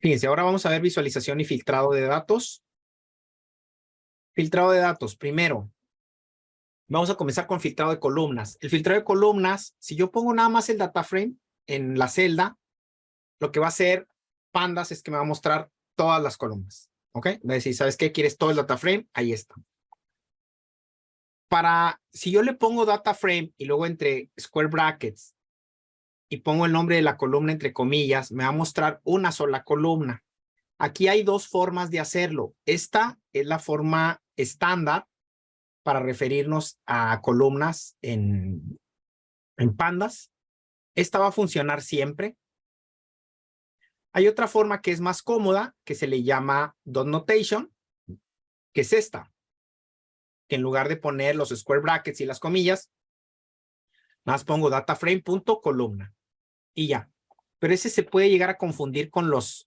Fíjense, ahora vamos a ver visualización y filtrado de datos. Filtrado de datos. Primero, vamos a comenzar con filtrado de columnas. El filtrado de columnas, si yo pongo nada más el data frame en la celda, lo que va a hacer Pandas es que me va a mostrar todas las columnas. ¿Ok? Va a decir, ¿sabes qué? ¿Quieres todo el data frame? Ahí está. Si yo le pongo data frame y luego entre square brackets y pongo el nombre de la columna entre comillas, me va a mostrar una sola columna. Aquí hay dos formas de hacerlo. Esta es la forma estándar para referirnos a columnas en Pandas. Esta va a funcionar siempre. Hay otra forma que es más cómoda, que se le llama dot notation, que es esta, que en lugar de poner los square brackets y las comillas, más pongo dataframe.columna y ya. Pero ese se puede llegar a confundir con las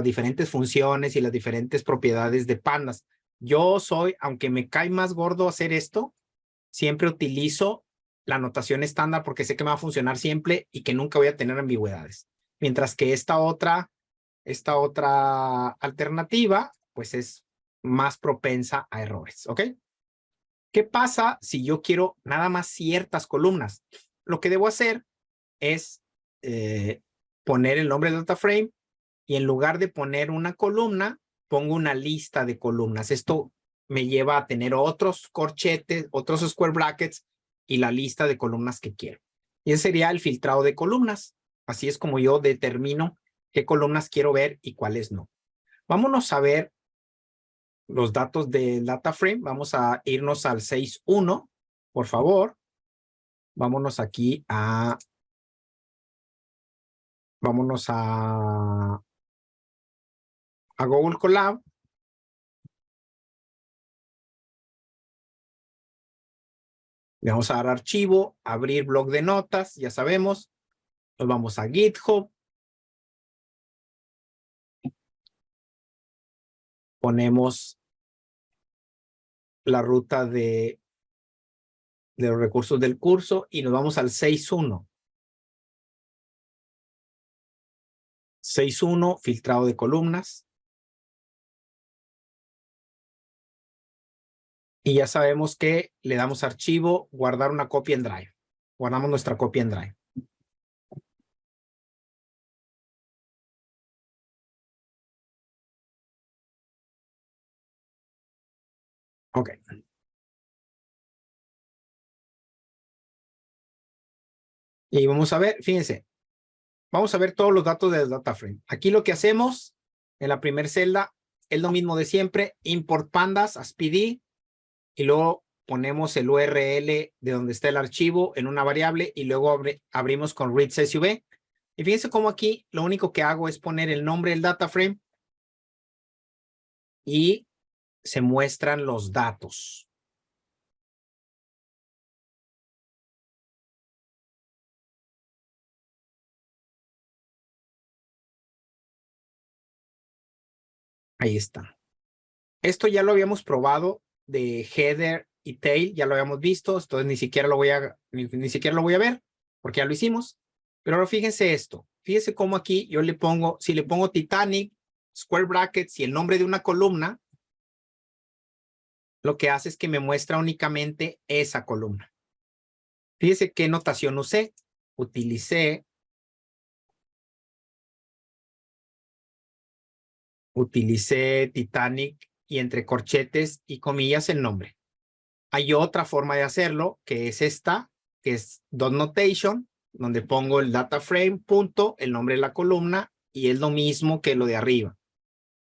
diferentes funciones y las diferentes propiedades de Pandas. Yo aunque me cae más gordo hacer esto, siempre utilizo la notación estándar porque sé que me va a funcionar siempre y que nunca voy a tener ambigüedades. Mientras que esta otra alternativa, pues es más propensa a errores, ¿ok? ¿Qué pasa si yo quiero nada más ciertas columnas? Lo que debo hacer es poner el nombre del data frame y en lugar de poner una columna, pongo una lista de columnas. Esto me lleva a tener otros corchetes, otros square brackets y la lista de columnas que quiero. Y ese sería el filtrado de columnas. Así es como yo determino qué columnas quiero ver y cuáles no. Vámonos a ver los datos del data frame. Vamos a irnos al 6.1, por favor. Vámonos aquí vámonos a Google Colab. Le vamos a dar archivo, abrir bloc de notas, ya sabemos. Nos vamos a GitHub. Ponemos la ruta de los recursos del curso y nos vamos al 6.1. 6.1, filtrado de columnas. Y ya sabemos que le damos archivo, guardar una copia en Drive. Guardamos nuestra copia en Drive. Ok. Y vamos a ver, fíjense, vamos a ver todos los datos del data frame. Aquí lo que hacemos en la primera celda es lo mismo de siempre, import pandas as PD y luego ponemos el URL de donde está el archivo en una variable y luego abrimos con read csv. Y fíjense cómo aquí lo único que hago es poner el nombre del data frame y se muestran los datos. Ahí está. Esto ya lo habíamos probado de header y tail, ya lo habíamos visto, entonces ni siquiera lo voy a ver porque ya lo hicimos. Pero ahora fíjense esto, fíjense cómo aquí yo le pongo, si le pongo Titanic, square brackets y el nombre de una columna, lo que hace es que me muestra únicamente esa columna. Fíjense qué notación usé. Utilicé Titanic y entre corchetes y comillas el nombre. Hay otra forma de hacerlo, que es esta, que es dot notation, donde pongo el data frame, punto, el nombre de la columna, y es lo mismo que lo de arriba.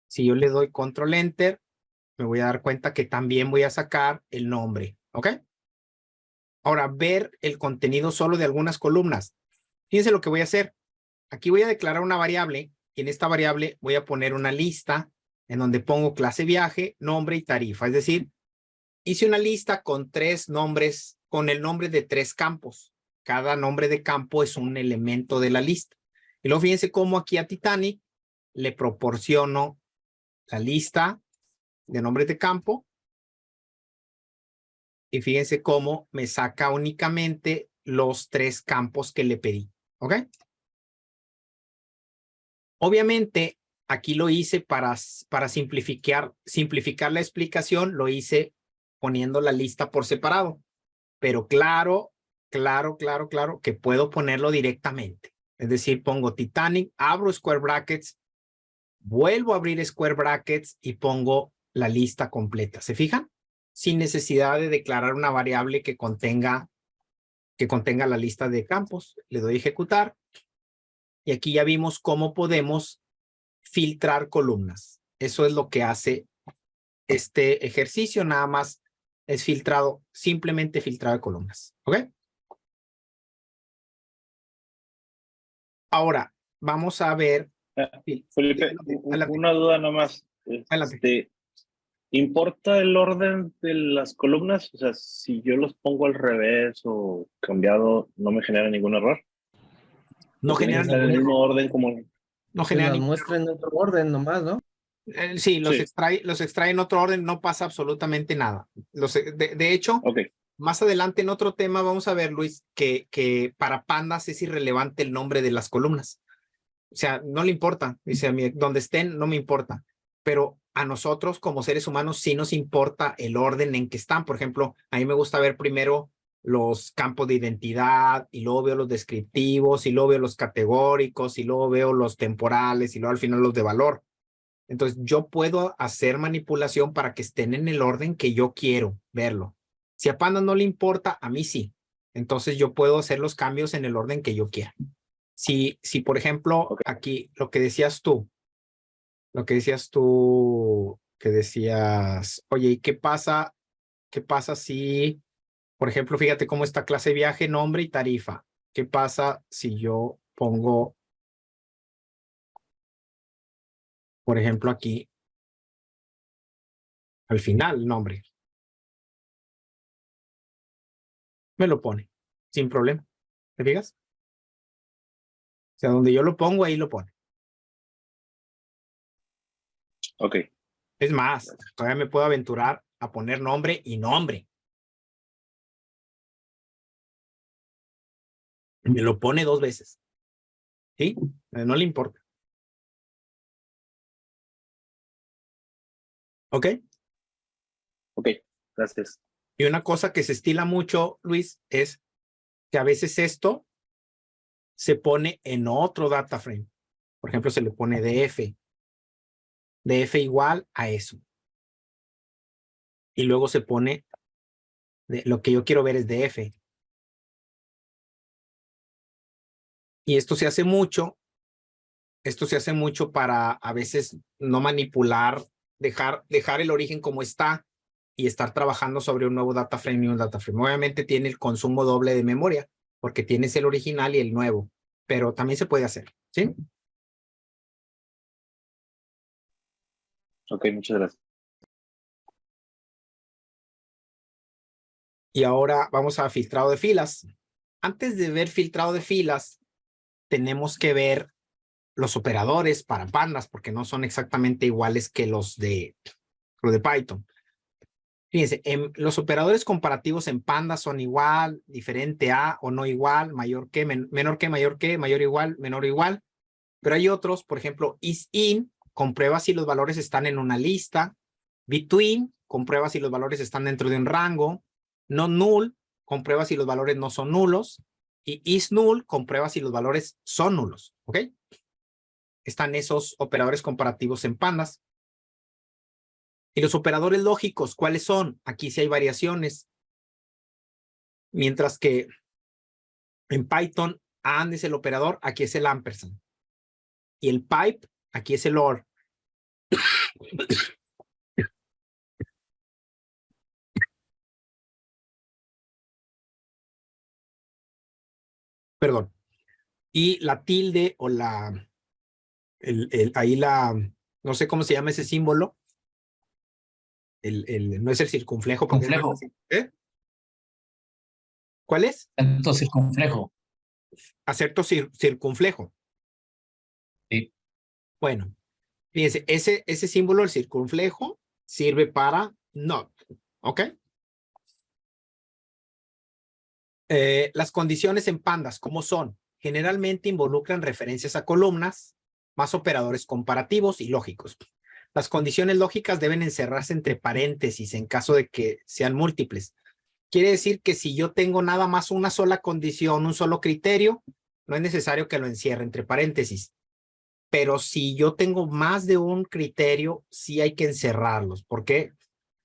Si yo le doy control enter, me voy a dar cuenta que también voy a sacar el nombre, ¿ok? Ahora, ver el contenido solo de algunas columnas. Fíjense lo que voy a hacer. Aquí voy a declarar una variable, y en esta variable voy a poner una lista en donde pongo clase viaje, nombre y tarifa, es decir, hice una lista con 3 nombres, con el nombre de 3 campos. Cada nombre de campo es un elemento de la lista. Y luego fíjense cómo aquí a Titanic le proporciono la lista de nombres de campo. Y fíjense cómo me saca únicamente los 3 campos que le pedí. ¿Ok? Obviamente, Aquí lo hice para simplificar la explicación, lo hice poniendo la lista por separado. Pero claro que puedo ponerlo directamente. Es decir, pongo Titanic, abro square brackets, vuelvo a abrir square brackets y pongo la lista completa. ¿Se fijan? Sin necesidad de declarar una variable que contenga la lista de campos. Le doy a ejecutar. Y aquí ya vimos cómo podemos filtrar columnas. Eso es lo que hace este ejercicio. Nada más es filtrado, simplemente filtrado de columnas. ¿Ok? Ahora, vamos a ver. Felipe, una duda nomás. Adelante. ¿Importa el orden de las columnas? O sea, si yo los pongo al revés o cambiado, ¿no me genera ningún error? No genera ningún error. El mismo orden como... No genera las muestra en otro orden nomás, ¿no? Sí, los extrae en otro orden, no pasa absolutamente nada. De hecho, más adelante en otro tema vamos a ver, Luis, que para pandas es irrelevante el nombre de las columnas. O sea, no le importa. Dice a mí, donde estén, no me importa. Pero a nosotros como seres humanos sí nos importa el orden en que están. Por ejemplo, a mí me gusta ver primero los campos de identidad y luego veo los descriptivos y luego veo los categóricos y luego veo los temporales y luego al final los de valor. Entonces yo puedo hacer manipulación para que estén en el orden que yo quiero verlo. Si a Panda no le importa, a mí sí. Entonces yo puedo hacer los cambios en el orden que yo quiera. Si por ejemplo, aquí lo que decías tú, que decías, oye, ¿y qué pasa si, por ejemplo, fíjate cómo está clase viaje, nombre y tarifa? ¿Qué pasa si yo pongo, por ejemplo, aquí, al final, nombre? Me lo pone, sin problema. ¿Te fijas? O sea, donde yo lo pongo, ahí lo pone. Ok. Es más, todavía me puedo aventurar a poner nombre y nombre. Me lo pone 2 veces. ¿Sí? No le importa. ¿Ok? Ok, gracias. Y una cosa que se estila mucho, Luis, es que a veces esto se pone en otro data frame. Por ejemplo, se le pone DF. DF igual a eso. Y luego se pone, lo que yo quiero ver es DF. Y esto se hace mucho para a veces no manipular, dejar el origen como está y estar trabajando sobre un nuevo data frame y un data frame. Obviamente tiene el consumo doble de memoria porque tienes el original y el nuevo, pero también se puede hacer, ¿sí? Ok, muchas gracias. Y ahora vamos a filtrado de filas. Antes de ver filtrado de filas, tenemos que ver los operadores para pandas porque no son exactamente iguales que los de Python. Fíjense, los operadores comparativos en pandas son igual, diferente a o no igual, mayor que, menor que, mayor que, mayor igual, menor igual. Pero hay otros, por ejemplo, isIn, comprueba si los valores están en una lista. Between, comprueba si los valores están dentro de un rango. No null, comprueba si los valores no son nulos. Y isNull, comprueba si los valores son nulos. ¿Ok? Están esos operadores comparativos en pandas. Y los operadores lógicos, ¿cuáles son? Aquí sí hay variaciones. Mientras que en Python, AND es el operador, aquí es el ampersand. Y el pipe, aquí es el OR. Perdón. Y la tilde o ahí no sé cómo se llama ese símbolo. No es el circunflejo. Circunflejo. ¿Eh? ¿Cuál es? Acento circunflejo. Acerto circunflejo. Sí. Bueno, fíjense, ese símbolo, el circunflejo, sirve para not. ¿Ok? Las condiciones en pandas, ¿cómo son? Generalmente involucran referencias a columnas más operadores comparativos y lógicos. Las condiciones lógicas deben encerrarse entre paréntesis en caso de que sean múltiples. Quiere decir que si yo tengo nada más una sola condición, un solo criterio, no es necesario que lo encierre entre paréntesis. Pero si yo tengo más de un criterio, sí hay que encerrarlos, porque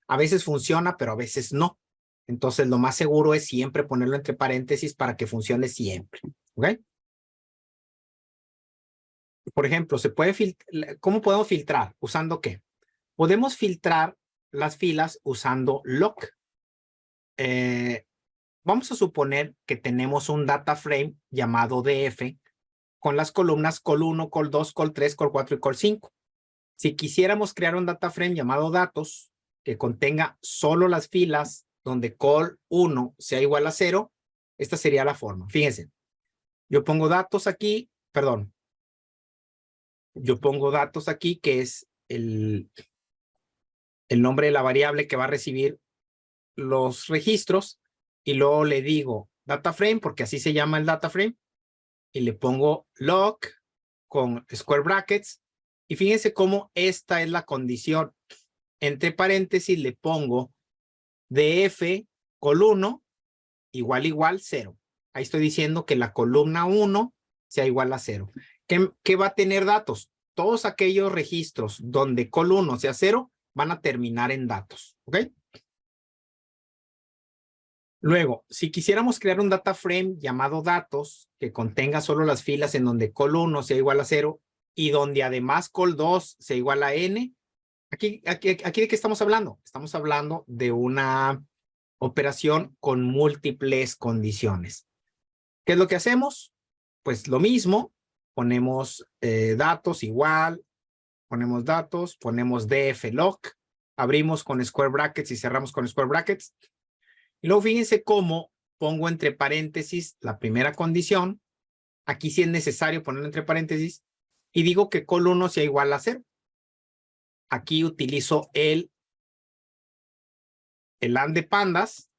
a veces funciona, pero a veces no. Entonces, lo más seguro es siempre ponerlo entre paréntesis para que funcione siempre. ¿Ok? Por ejemplo, ¿cómo podemos filtrar? ¿Usando qué? Podemos filtrar las filas usando lock. Vamos a suponer que tenemos un data frame llamado DF con las columnas col1, col2, col3, col4 y col5. Si quisiéramos crear un data frame llamado datos que contenga solo las filas donde col1 sea igual a 0, esta sería la forma. Fíjense, yo pongo datos aquí, perdón, yo pongo datos aquí que es el nombre de la variable que va a recibir los registros y luego le digo data frame porque así se llama el data frame y le pongo log con square brackets y fíjense cómo esta es la condición. Entre paréntesis le pongo df col1 igual 0. Ahí estoy diciendo que la columna 1 sea igual a 0. ¿Qué va a tener datos? Todos aquellos registros donde col1 sea 0 van a terminar en datos. ¿Ok? Luego, si quisiéramos crear un data frame llamado datos que contenga solo las filas en donde col1 sea igual a 0 y donde además col2 sea igual a n, aquí ¿de qué estamos hablando? Estamos hablando de una operación con múltiples condiciones. ¿Qué es lo que hacemos? Pues lo mismo, ponemos datos igual, ponemos datos, ponemos dflock, abrimos con square brackets y cerramos con square brackets. Y luego fíjense cómo pongo entre paréntesis la primera condición. Aquí sí es necesario ponerlo entre paréntesis. Y digo que col1 sea igual a 0. Aquí utilizo el and de pandas.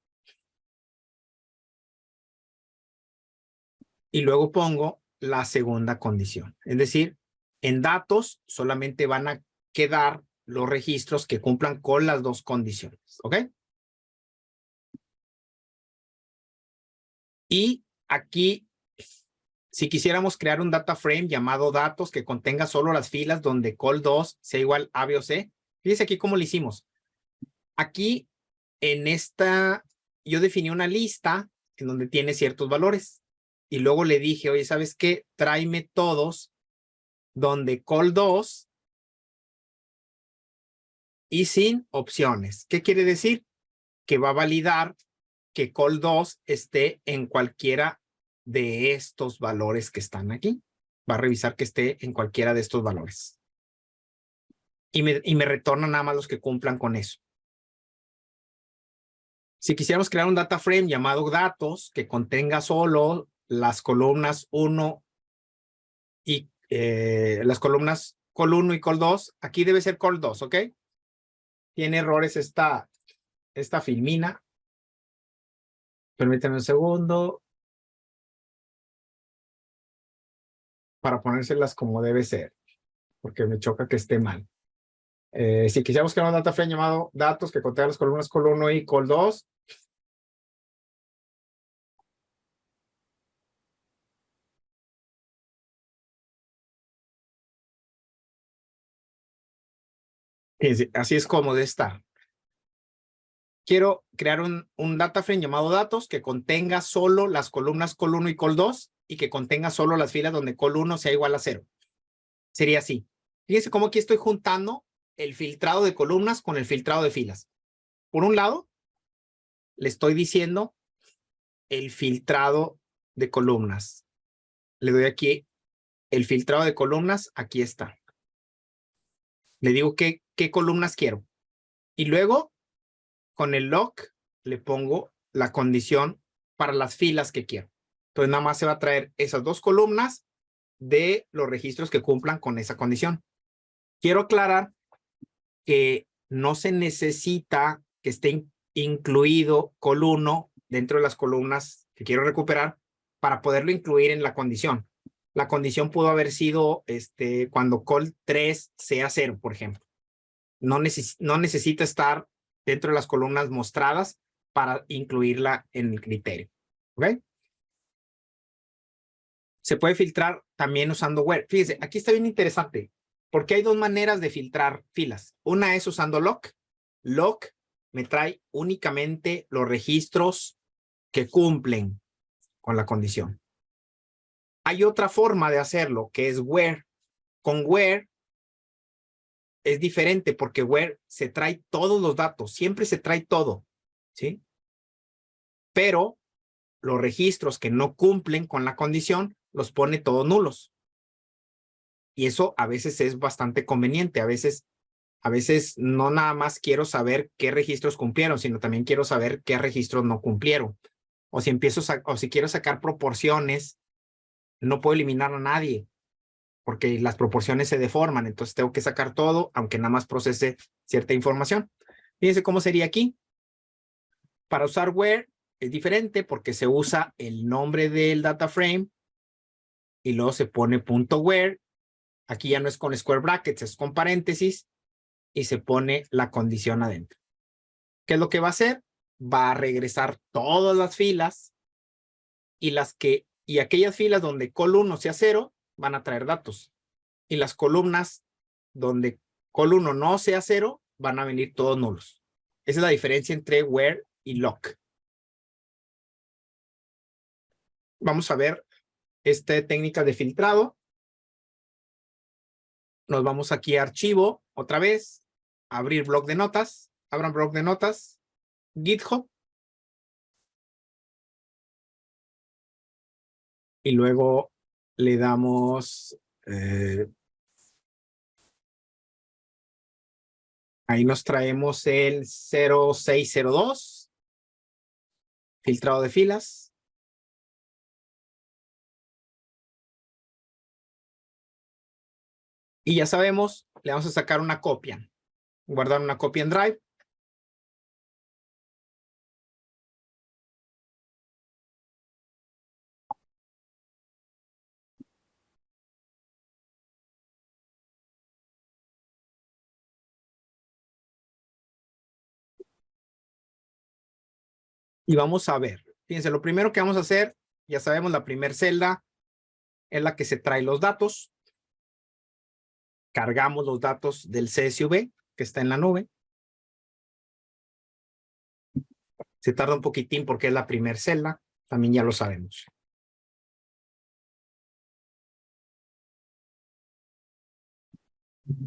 Y luego pongo la segunda condición. Es decir, en datos solamente van a quedar los registros que cumplan con las dos condiciones. ¿Ok? Y aquí, si quisiéramos crear un data frame llamado datos que contenga solo las filas donde col2 sea igual a, b o c, fíjense aquí cómo lo hicimos. Aquí, en esta, yo definí una lista en donde tiene ciertos valores. Y luego le dije, oye, ¿sabes qué? Tráeme todos donde col2 y sin opciones. ¿Qué quiere decir? Que va a validar que col2 esté en cualquiera de estos valores que están aquí. Va a revisar que esté en cualquiera de estos valores. Y me retorna nada más los que cumplan con eso. Si quisiéramos crear un data frame llamado datos que contenga solo las columnas 1 y las columnas col1 y col2, aquí debe ser col2, ¿ok? Tiene errores esta filmina. Permítanme un segundo para ponérselas como debe ser, porque me choca que esté mal. Si quisiéramos crear un data frame llamado datos que contenga las columnas col1 y col2, así es como debe estar. Quiero crear un data frame llamado datos que contenga solo las columnas col1 y col2 y que contenga solo las filas donde col1 sea igual a 0. Sería así. Fíjense cómo aquí estoy juntando el filtrado de columnas con el filtrado de filas. Por un lado, le estoy diciendo el filtrado de columnas. Le doy aquí el filtrado de columnas, aquí está. Le digo qué columnas quiero. Y luego, con el lock, le pongo la condición para las filas que quiero. Entonces, nada más se va a traer esas dos columnas de los registros que cumplan con esa condición. Quiero aclarar que no se necesita que esté incluido col1 dentro de las columnas que quiero recuperar para poderlo incluir en la condición. La condición pudo haber sido cuando call 3 sea 0, por ejemplo. No necesita estar dentro de las columnas mostradas para incluirla en el criterio. ¿Ok? Se puede filtrar también usando where. Fíjense, aquí está bien interesante, porque hay dos maneras de filtrar filas. Una es usando lock. Lock me trae únicamente los registros que cumplen con la condición. Hay otra forma de hacerlo, que es where. Con where es diferente, porque where se trae todos los datos, siempre se trae todo, ¿sí? Pero los registros que no cumplen con la condición los pone todos nulos. Y eso a veces es bastante conveniente. A veces no nada más quiero saber qué registros cumplieron, sino también quiero saber qué registros no cumplieron. O si quiero sacar proporciones, no puedo eliminar a nadie, porque las proporciones se deforman. Entonces tengo que sacar todo, aunque nada más procese cierta información. Fíjense cómo sería aquí. Para usar where es diferente porque se usa el nombre del data frame y luego se pone punto where. Aquí ya no es con square brackets, es con paréntesis y se pone la condición adentro. ¿Qué es lo que va a hacer? Va a regresar todas las filas y aquellas filas donde col 1 sea 0 van a traer datos. Y las columnas donde col 1 no sea 0 van a venir todos nulos. Esa es la diferencia entre where y lock. Vamos a ver esta técnica de filtrado. Nos vamos aquí a archivo, otra vez, abrir bloc de notas, abran bloc de notas, GitHub. Y luego le damos, ahí nos traemos el 0602, filtrado de filas. Y ya sabemos, le vamos a sacar una copia, guardar una copia en Drive. Y vamos a ver, fíjense, lo primero que vamos a hacer, ya sabemos, la primera celda es la que se trae los datos. Cargamos los datos del CSV que está en la nube. Se tarda un poquitín porque es la primera celda, también ya lo sabemos.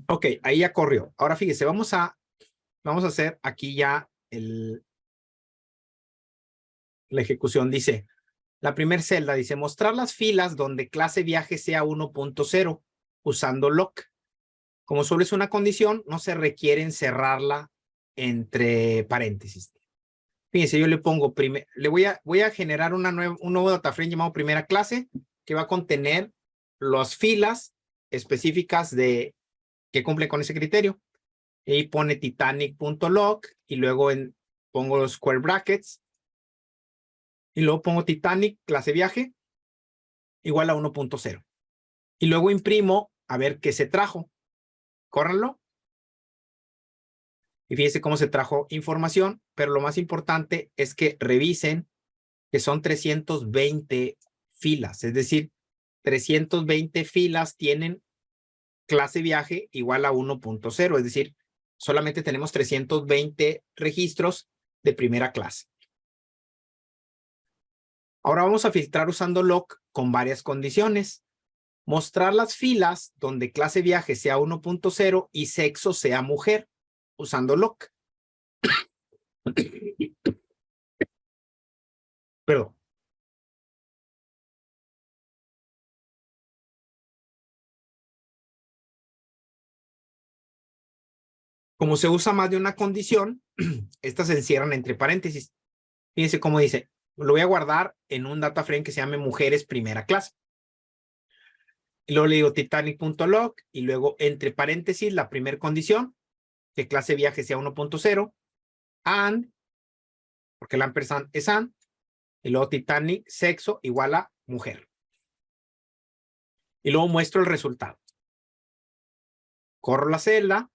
Ok, ahí ya corrió. Ahora fíjese, vamos a hacer aquí ya la ejecución. Dice, la primera celda dice, mostrar las filas donde clase viaje sea 1.0 usando lock. Como solo es una condición, no se requiere encerrarla entre paréntesis. Fíjense, yo le pongo, voy a generar un nuevo data frame llamado primera clase que va a contener las filas específicas que cumplen con ese criterio. Y pone titanic.log y luego pongo los square brackets y luego pongo Titanic clase viaje igual a 1.0. Y luego imprimo a ver qué se trajo. Córranlo. Y fíjense cómo se trajo información, pero lo más importante es que revisen que son 320 filas, es decir, 320 filas tienen clase viaje igual a 1.0, es decir, solamente tenemos 320 registros de primera clase. Ahora vamos a filtrar usando lock con varias condiciones. Mostrar las filas donde clase viaje sea 1.0 y sexo sea mujer, usando lock. Perdón. Como se usa más de una condición, estas se encierran entre paréntesis. Fíjense cómo dice, lo voy a guardar en un data frame que se llame mujeres primera clase. Y luego le digo titanic.log y luego entre paréntesis la primera condición, que clase viaje sea 1.0, and, porque la ampersand es and, y luego Titanic sexo igual a mujer. Y luego muestro el resultado. Corro la celda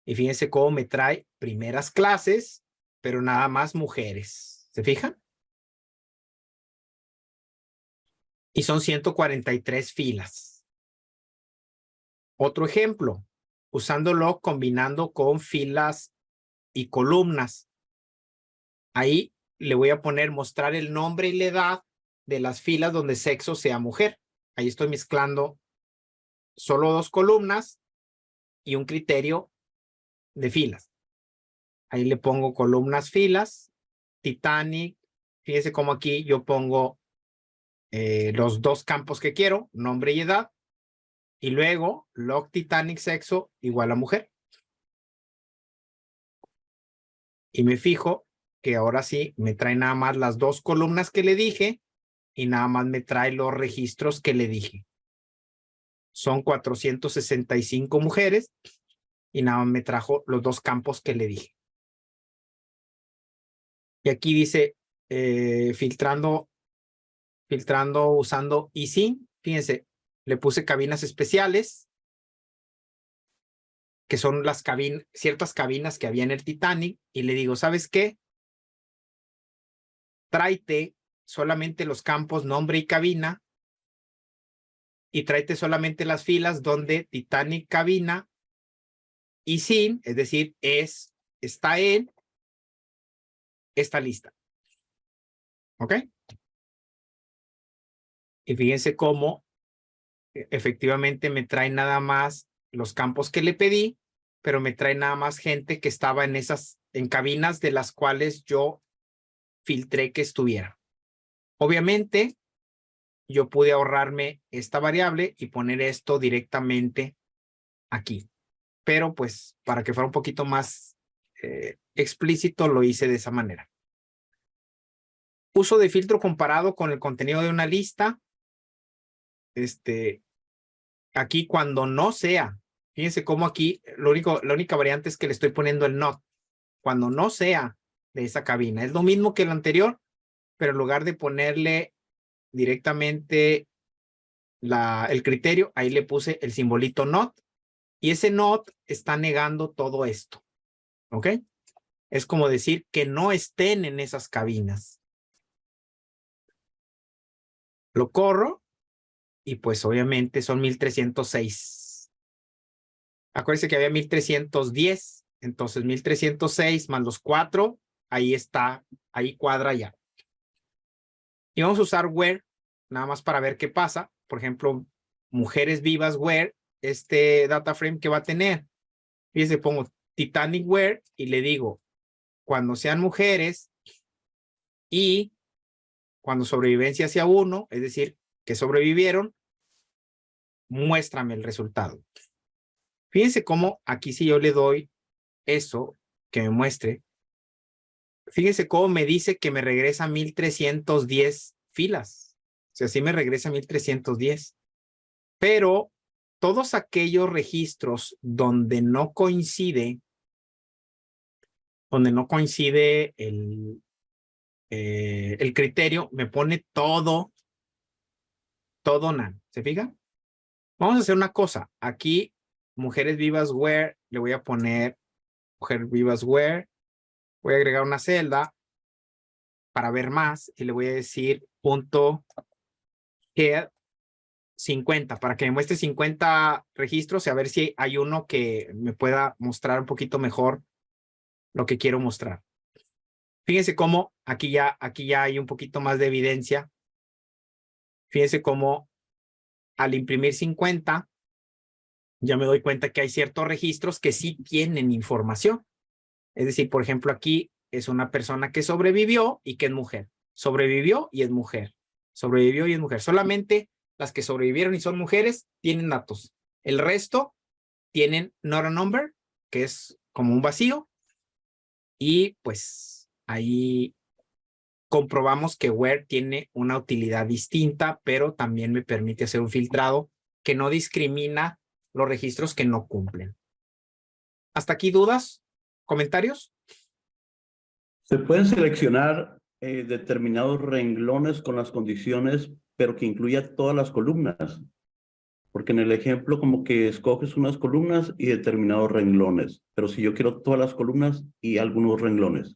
y fíjense cómo me trae primeras clases, pero nada más mujeres. ¿Se fijan? Y son 143 filas. Otro ejemplo, usándolo combinando con filas y columnas. Ahí le voy a poner mostrar el nombre y la edad de las filas donde sexo sea mujer. Ahí estoy mezclando solo 2 columnas y un criterio de filas. Ahí le pongo columnas, filas, Titanic. Fíjense cómo aquí yo pongo los 2 campos que quiero, nombre y edad. Y luego log Titanic sexo igual a mujer. Y me fijo que ahora sí me trae nada más las 2 columnas que le dije y nada más me trae los registros que le dije. Son 465 mujeres y nada más me trajo los 2 campos que le dije. Y aquí dice filtrando usando eSync. Fíjense, le puse cabinas especiales, que son las ciertas cabinas que había en el Titanic, y le digo, ¿sabes qué? Tráete solamente los campos nombre y cabina, y tráete solamente las filas donde Titanic cabina y sin, es decir, está en esta lista. ¿Ok? Y fíjense cómo efectivamente me trae nada más los campos que le pedí, pero me trae nada más gente que estaba en cabinas de las cuales yo filtré que estuviera. Obviamente, yo pude ahorrarme esta variable y poner esto directamente aquí. Pero pues para que fuera un poquito más explícito, lo hice de esa manera. Uso de filtro comparado con el contenido de una lista. Aquí cuando no sea, fíjense cómo aquí la única variante es que le estoy poniendo el not. Cuando no sea de esa cabina. Es lo mismo que el anterior, pero en lugar de ponerle directamente el criterio, ahí le puse el simbolito not. Y ese not está negando todo esto. ¿Ok? Es como decir que no estén en esas cabinas. Lo corro y pues obviamente son 1306. Acuérdense que había 1310, entonces 1306 más los 4, ahí está, ahí cuadra ya. Y vamos a usar where, nada más para ver qué pasa. Por ejemplo, mujeres vivas where, data frame que va a tener. Fíjense, pongo Titanic where y le digo, cuando sean mujeres y cuando sobrevivencia sea 1, es decir, que sobrevivieron, muéstrame el resultado. Fíjense cómo aquí si yo le doy eso, que me muestre, fíjense cómo me dice que me regresa 1310 filas. O sea, sí me regresa 1310. Pero todos aquellos registros donde no coincide el criterio, me pone todo none. ¿Se fijan? Vamos a hacer una cosa. Aquí, mujeres vivas where, le voy a poner mujeres vivas where. Voy a agregar una celda para ver más y le voy a decir punto head 50 para que me muestre 50 registros y a ver si hay uno que me pueda mostrar un poquito mejor lo que quiero mostrar. Fíjense cómo aquí ya hay un poquito más de evidencia. Fíjense cómo al imprimir 50 ya me doy cuenta que hay ciertos registros que sí tienen información. Es decir, por ejemplo, aquí es una persona que sobrevivió y que es mujer. Sobrevivió y es mujer. Sobrevivió y es mujer. Solamente las que sobrevivieron y son mujeres tienen datos. El resto tienen not a number, que es como un vacío. Y pues ahí comprobamos que where tiene una utilidad distinta, pero también me permite hacer un filtrado que no discrimina los registros que no cumplen. ¿Hasta aquí dudas? ¿Comentarios? Se pueden seleccionar determinados renglones con las condiciones, pero que incluya todas las columnas. Porque en el ejemplo como que escoges unas columnas y determinados renglones, pero si yo quiero todas las columnas y algunos renglones.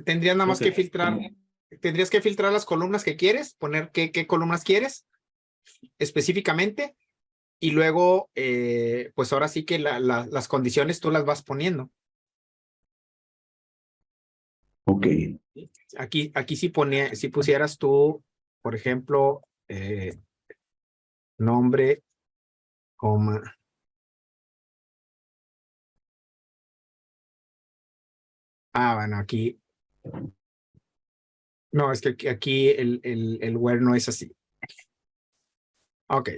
Tendrías nada más que Entonces, filtrar, tendrías que filtrar las columnas que quieres, poner qué columnas quieres específicamente y luego, pues ahora sí que las condiciones tú las vas poniendo. ok, Aquí sí si pusieras tú, por ejemplo, nombre, coma. Bueno, aquí. No, es que aquí el where no es así. Ok.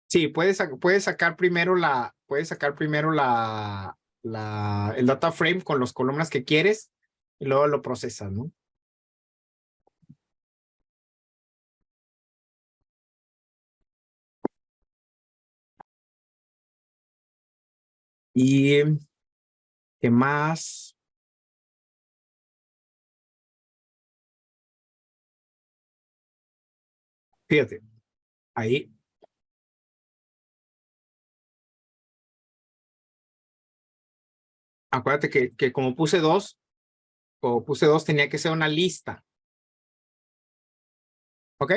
Sí, puedes sacar primero el data frame con las columnas que quieres y luego lo procesas, ¿no? Y ¿qué más? Fíjate, ahí. Acuérdate que como puse dos tenía que ser una lista. ¿Ok?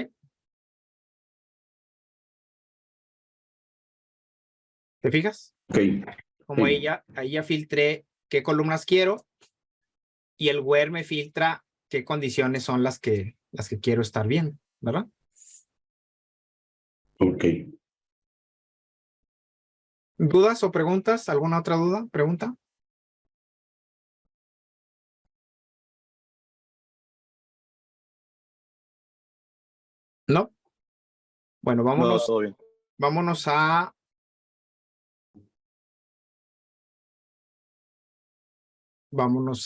¿Te fijas? ok. Como Sí. ahí ya filtré qué columnas quiero y el where me filtra qué condiciones son las que quiero estar viendo, ¿verdad? Ok. ¿Dudas o preguntas? ¿Alguna otra duda? ¿Pregunta? ¿No? Bueno, No, vámonos, todo bien. vámonos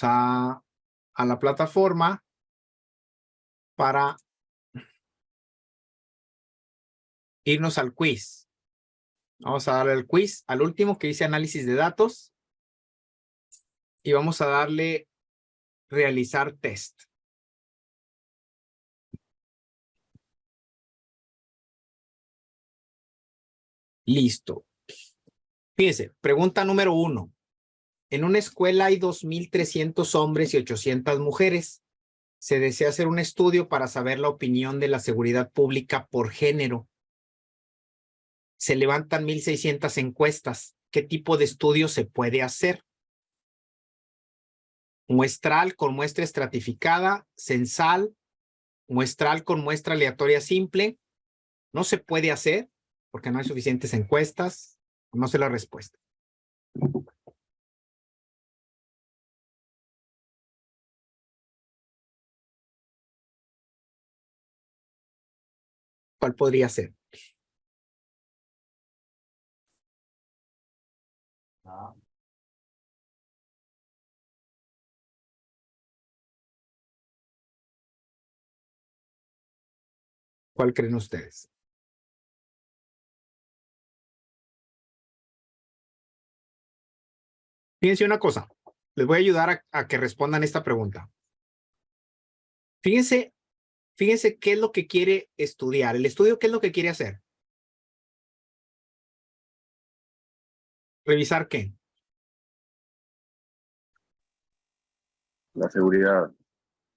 a la plataforma para irnos al quiz. Vamos a darle el quiz al último que dice análisis de datos y vamos a darle realizar test. Listo. Fíjense, pregunta número 1. En una escuela hay 2,300 hombres y 800 mujeres. Se desea hacer un estudio para saber la opinión de la seguridad pública por género. Se levantan 1,600 encuestas. ¿Qué tipo de estudio se puede hacer? Muestral con muestra estratificada, censal, muestral con muestra aleatoria simple. No se puede hacer porque no hay suficientes encuestas. No sé la respuesta. ¿Cuál podría ser? ¿Cuál creen ustedes? Fíjense una cosa. Les voy a ayudar a que respondan esta pregunta. Fíjense qué es lo que quiere estudiar. El estudio, ¿qué es lo que quiere hacer? ¿Revisar qué? La seguridad. La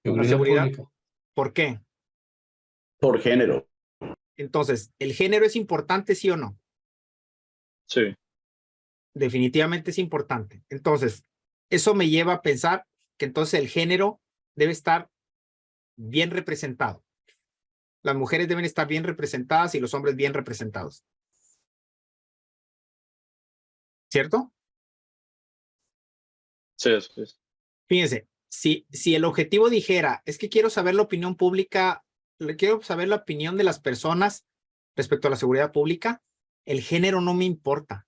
Seguridad seguridad. pública. ¿Por qué? Por género. Entonces, ¿el género es importante, sí o no? Sí. Definitivamente es importante. Entonces, eso me lleva a pensar que entonces el género debe estar bien representado. Las mujeres deben estar bien representadas y los hombres bien representados. ¿Cierto? Sí, sí. Fíjense, si el objetivo dijera, es que quiero saber la opinión pública, quiero saber la opinión de las personas respecto a la seguridad pública, el género no me importa,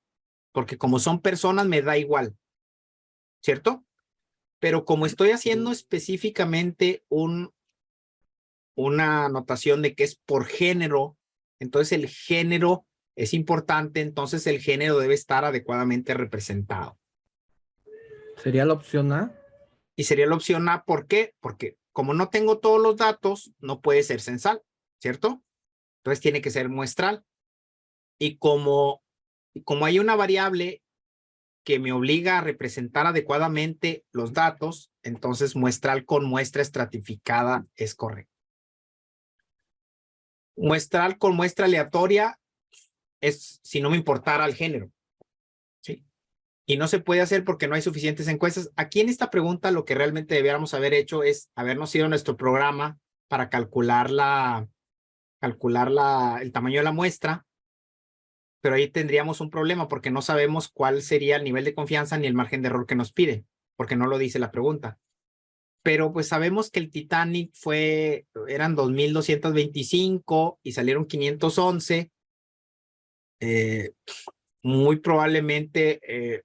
porque como son personas me da igual, ¿cierto? Pero como estoy haciendo específicamente una anotación de que es por género, entonces el género es importante, entonces el género debe estar adecuadamente representado. ¿Sería la opción A? Y sería la opción A, ¿por qué? Porque como no tengo todos los datos, no puede ser censal, ¿cierto? Entonces tiene que ser muestral. Y como hay una variable que me obliga a representar adecuadamente los datos, entonces muestral con muestra estratificada es correcto. Muestral con muestra aleatoria es si no me importara el género. ¿Sí? Y no se puede hacer porque no hay suficientes encuestas. Aquí en esta pregunta lo que realmente debiéramos haber hecho es habernos ido a nuestro programa para calcular el tamaño de la muestra, pero ahí tendríamos un problema porque no sabemos cuál sería el nivel de confianza ni el margen de error que nos pide, porque no lo dice la pregunta. Pero pues sabemos que el Titanic eran 2,225 y salieron 511. Muy probablemente,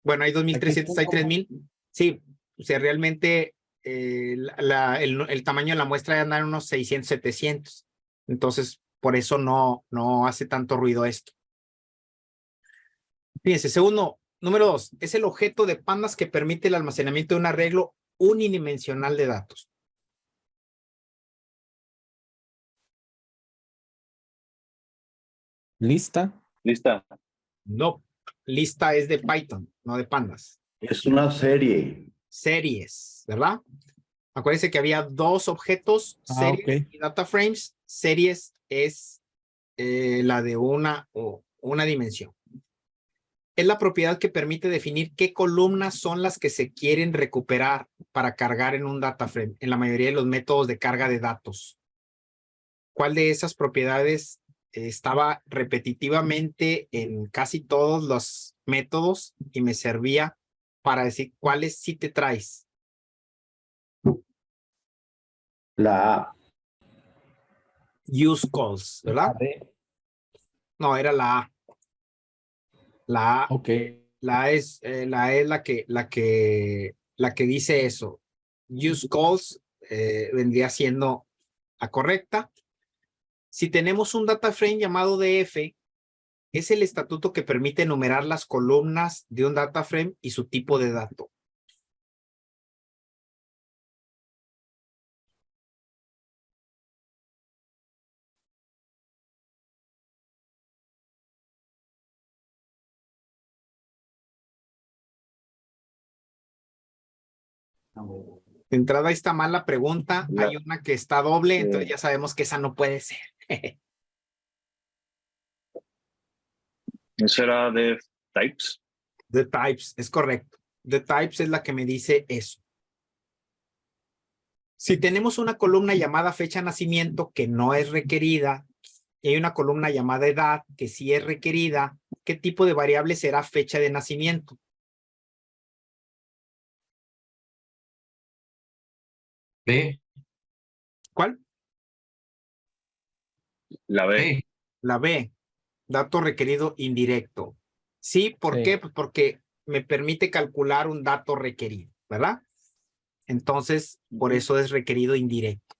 bueno, hay 2,300, hay 3,000. Sí, o sea, realmente el tamaño de la muestra anda en unos 600, 700. Entonces, por eso no hace tanto ruido esto. Fíjense, número 2, es el objeto de pandas que permite el almacenamiento de un arreglo unidimensional de datos. ¿Lista? Lista. No, lista es de Python, no de pandas. Es una serie. Series, ¿verdad? Acuérdense que había dos objetos, series y data frames. Series es la de una dimensión. Es la propiedad que permite definir qué columnas son las que se quieren recuperar para cargar en un data frame, en la mayoría de los métodos de carga de datos. ¿Cuál de esas propiedades estaba repetitivamente en casi todos los métodos y me servía para decir cuáles sí te traes? La A. Use calls, ¿verdad? No, era la A. La A, Ok. la A es la que dice eso. Use calls vendría siendo la correcta. Si tenemos un data frame llamado DF, es el estatuto que permite enumerar las columnas de un data frame y su tipo de dato. De entrada está mal la pregunta, hay una que está doble, entonces ya sabemos que esa no puede ser. Eso era de types. The types, es correcto. The types es la que me dice eso. Si tenemos una columna llamada fecha de nacimiento que no es requerida y hay una columna llamada edad que sí es requerida, ¿qué tipo de variable será fecha de nacimiento? B. ¿Cuál? La B. B. La B, dato requerido indirecto. Sí, ¿por qué? Pues porque me permite calcular un dato requerido, ¿verdad? Entonces, por eso es requerido indirecto.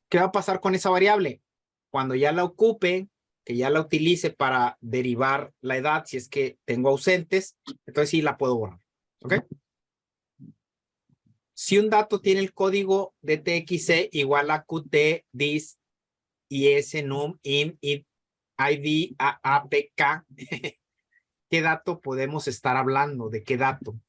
¿Qué va a pasar con esa variable? Cuando ya la ocupe, que ya la utilice para derivar la edad, si es que tengo ausentes, entonces sí la puedo borrar. ¿Ok? Si un dato tiene el código DTXC igual a QT, DIS, IS, NUM, IN, ID, APK, ¿qué dato podemos estar hablando? ¿De qué dato?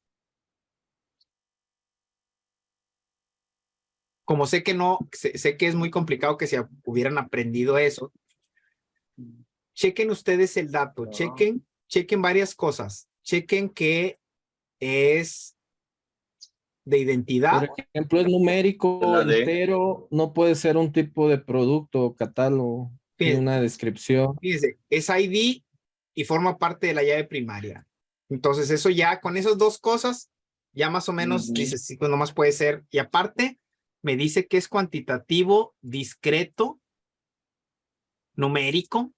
Como sé que sé que es muy complicado que se hubieran aprendido eso, chequen ustedes el dato, chequen varias cosas, chequen que es de identidad. Por ejemplo, es numérico, entero, no puede ser un tipo de producto o catálogo, tiene una descripción. Fíjense, es ID y forma parte de la llave primaria. Entonces eso ya, con esas dos cosas, ya más o menos dices, sí, pues nomás puede ser. Y aparte, me dice que es cuantitativo, discreto, numérico.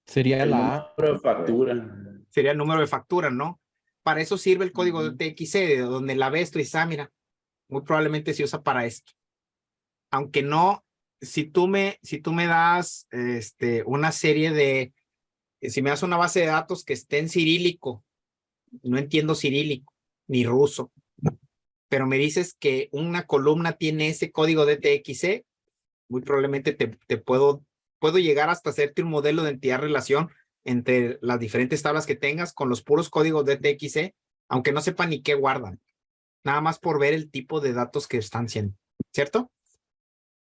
Sería la A. Número de factura. Sería el número de factura, ¿no? Para eso sirve el código de TXC, de donde la ves tú y dices, mira, muy probablemente se usa para esto. Aunque no, si tú me das una serie de, si me das una base de datos que esté en cirílico, no entiendo cirílico ni ruso, pero me dices que una columna tiene ese código de TXC, muy probablemente te puedo puedo llegar hasta hacerte un modelo de entidad-relación entre las diferentes tablas que tengas con los puros códigos de TXT, aunque no sepa ni qué guardan. Nada más por ver el tipo de datos que están siendo, ¿cierto?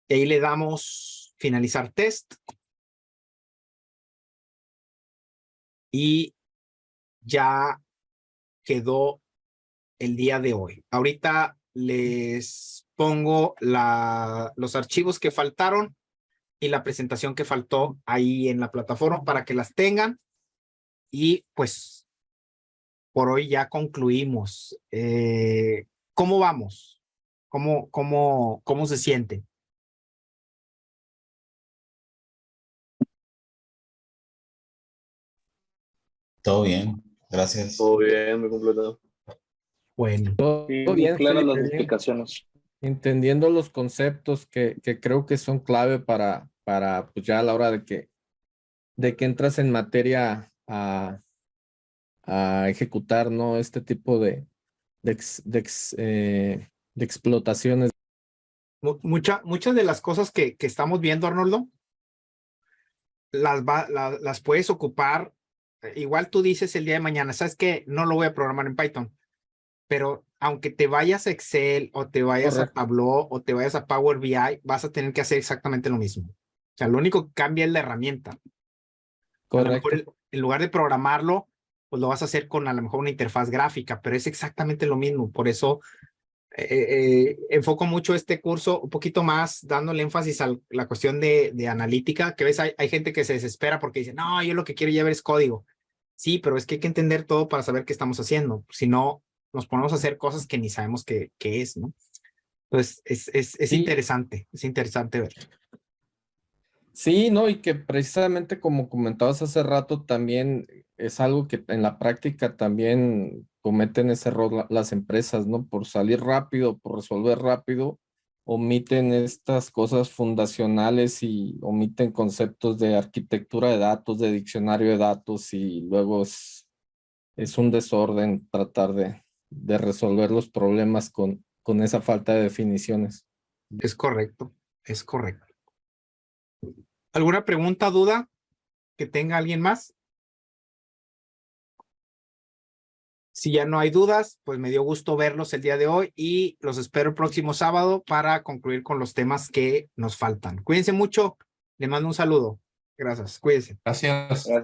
Y ahí le damos finalizar test. Y ya quedó el día de hoy. Ahorita les pongo los archivos que faltaron y la presentación que faltó ahí en la plataforma para que las tengan. Y pues por hoy ya concluimos. ¿Cómo vamos? ¿Cómo se siente? Todo bien, gracias. Todo bien, muy completo. Bueno. Todo Sí, bien, claras las Felipe, bien. explicaciones. Entendiendo los conceptos que creo que son clave para pues ya a la hora de que entras en materia a ejecutar, ¿no? Este tipo de explotaciones. Muchas de las cosas que estamos viendo, Arnoldo, las puedes ocupar. Igual tú dices el día de mañana, ¿sabes qué? No lo voy a programar en Python, pero aunque te vayas a Excel o te vayas Correcto. a Tableau o te vayas a Power BI, vas a tener que hacer exactamente lo mismo. O sea, lo único que cambia es la herramienta. Correcto. A lo mejor en lugar de programarlo, pues lo vas a hacer con a lo mejor una interfaz gráfica, pero es exactamente lo mismo. Por eso enfoco mucho este curso un poquito más dándole énfasis a la cuestión de analítica, que ves, hay gente que se desespera porque dice, no, yo lo que quiero ya ver es código. Sí, pero es que hay que entender todo para saber qué estamos haciendo. Si no, nos ponemos a hacer cosas que ni sabemos qué es, ¿no? Entonces, es Sí. es interesante ver. Sí, no, y que precisamente como comentabas hace rato, también es algo que en la práctica también cometen ese error las empresas, ¿no? Por salir rápido, por resolver rápido, omiten estas cosas fundacionales y omiten conceptos de arquitectura de datos, de diccionario de datos, y luego es un desorden tratar de resolver los problemas con esa falta de definiciones. Es correcto, es correcto. ¿Alguna pregunta, duda que tenga alguien más? Si ya no hay dudas, pues me dio gusto verlos el día de hoy y los espero el próximo sábado para concluir con los temas que nos faltan. Cuídense mucho, les mando un saludo. Gracias, cuídense. Gracias.